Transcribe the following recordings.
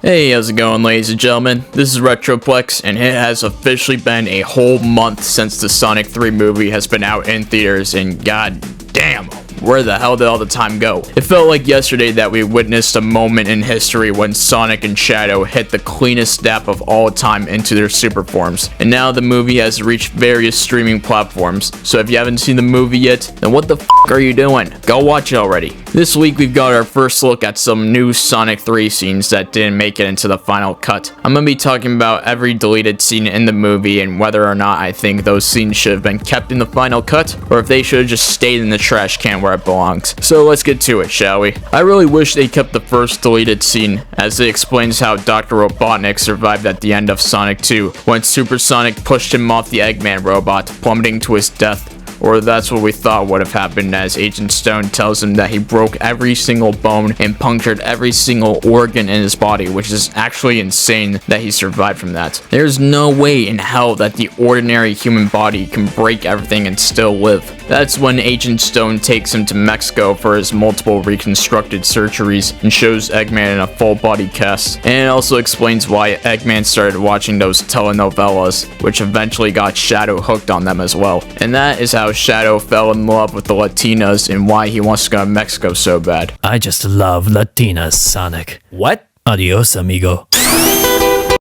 Hey, how's it going, ladies and gentlemen? This is Retroplex, and it has officially been a whole month since the Sonic 3 movie has been out in theaters, and god damn, where the hell did all the time go? It felt like yesterday that we witnessed a moment in history when Sonic and Shadow hit the cleanest step of all time into their super forms. And now the movie has reached various streaming platforms, so if you haven't seen the movie yet, then what the f are you doing? Go watch it already. This week we've got our first look at some new Sonic 3 scenes that didn't make it into the final cut. I'm gonna be talking about every deleted scene in the movie and whether or not I think those scenes should have been kept in the final cut, or if they should have just stayed in the trash can where it belongs. So let's get to it, shall we? I really wish they kept the first deleted scene, as it explains how Dr. Robotnik survived at the end of Sonic 2, when Super Sonic pushed him off the Eggman robot, plummeting to his death. Or that's what we thought would have happened, as Agent Stone tells him that he broke every single bone and punctured every single organ in his body, which is actually insane that he survived from that. There's no way in hell that the ordinary human body can break everything and still live. That's when Agent Stone takes him to Mexico for his multiple reconstructed surgeries and shows Eggman in a full body cast. And it also explains why Eggman started watching those telenovelas, which eventually got Shadow hooked on them as well. And that is how Shadow fell in love with the Latinas and why he wants to go to Mexico so bad. I just love Latinas, Sonic. What? Adios, amigo.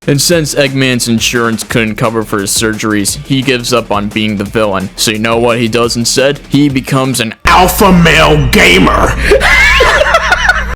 And since Eggman's insurance couldn't cover for his surgeries, he gives up on being the villain. So you know what he does instead? He becomes an alpha male gamer!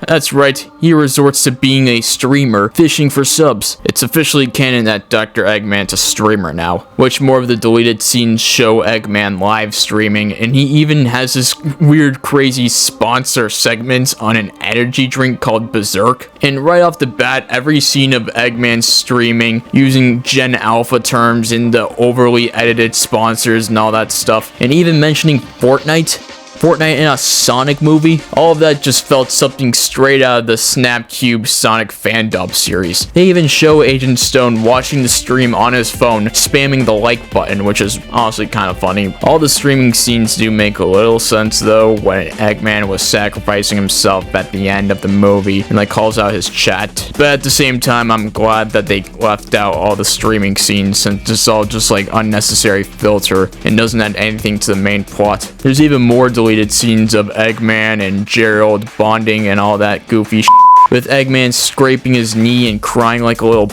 That's right, he resorts to being a streamer, fishing for subs. It's officially canon that Dr. Eggman's a streamer now, which more of the deleted scenes show Eggman live streaming, and he even has this weird crazy sponsor segment on an energy drink called Berserk. And right off the bat, every scene of Eggman streaming, using Gen Alpha terms and the overly edited sponsors and all that stuff, and even mentioning Fortnite in a Sonic movie, all of that just felt something straight out of the Snapcube Sonic fandub series. They even show Agent Stone watching the stream on his phone, spamming the like button, which is honestly kind of funny. All the streaming scenes do make a little sense though, when Eggman was sacrificing himself at the end of the movie and like calls out his chat. But at the same time, I'm glad that they left out all the streaming scenes, since it's all just like unnecessary filter and doesn't add anything to the main plot. There's even more deleted scenes of Eggman and Gerald bonding and all that goofy shit, with Eggman scraping his knee and crying like a little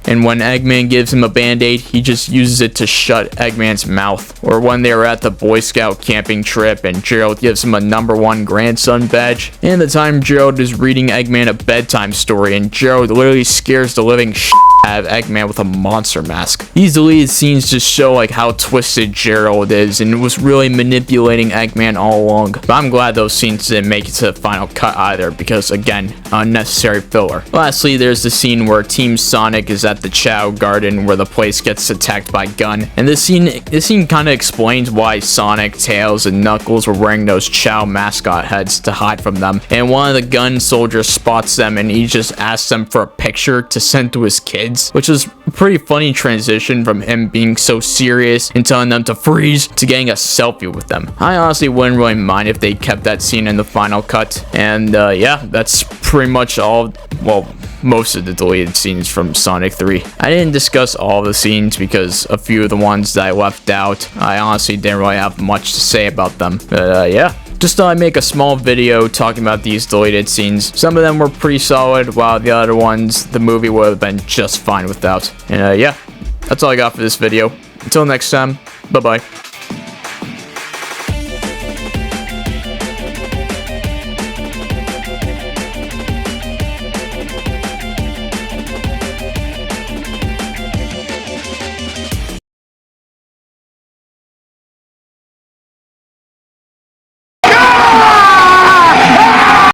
and when Eggman gives him a band-aid, he just uses it to shut Eggman's mouth. Or when they were at the Boy Scout camping trip and Gerald gives him a #1 grandson badge. And the time Gerald is reading Eggman a bedtime story and Gerald literally scares the living shit out of Eggman with a monster mask. These deleted scenes just show like how twisted Gerald is and was really manipulating Eggman all along. But I'm glad those scenes didn't make it to the final cut either, because again, unnecessary filler. Lastly, there's the scene where Team Sonic is at the Chow Garden where the place gets attacked by Gun. And this scene kind of explains why Sonic, Tails, and Knuckles were wearing those Chow mascot heads to hide from them. And one of the Gun soldiers spots them and he just asks them for a picture to send to his kids, which is a pretty funny transition from him being so serious and telling them to freeze to getting a selfie with them. I honestly wouldn't really mind if they kept that scene in the final cut. And yeah, that's pretty much all, well, most of the deleted scenes from Sonic 3. I didn't discuss all the scenes because a few of the ones that I left out, I honestly didn't really have much to say about them. But yeah, just thought I'd make a small video talking about these deleted scenes. Some of them were pretty solid, while the other ones, the movie would have been just fine without. And yeah, that's all I got for this video. Until next time, bye-bye.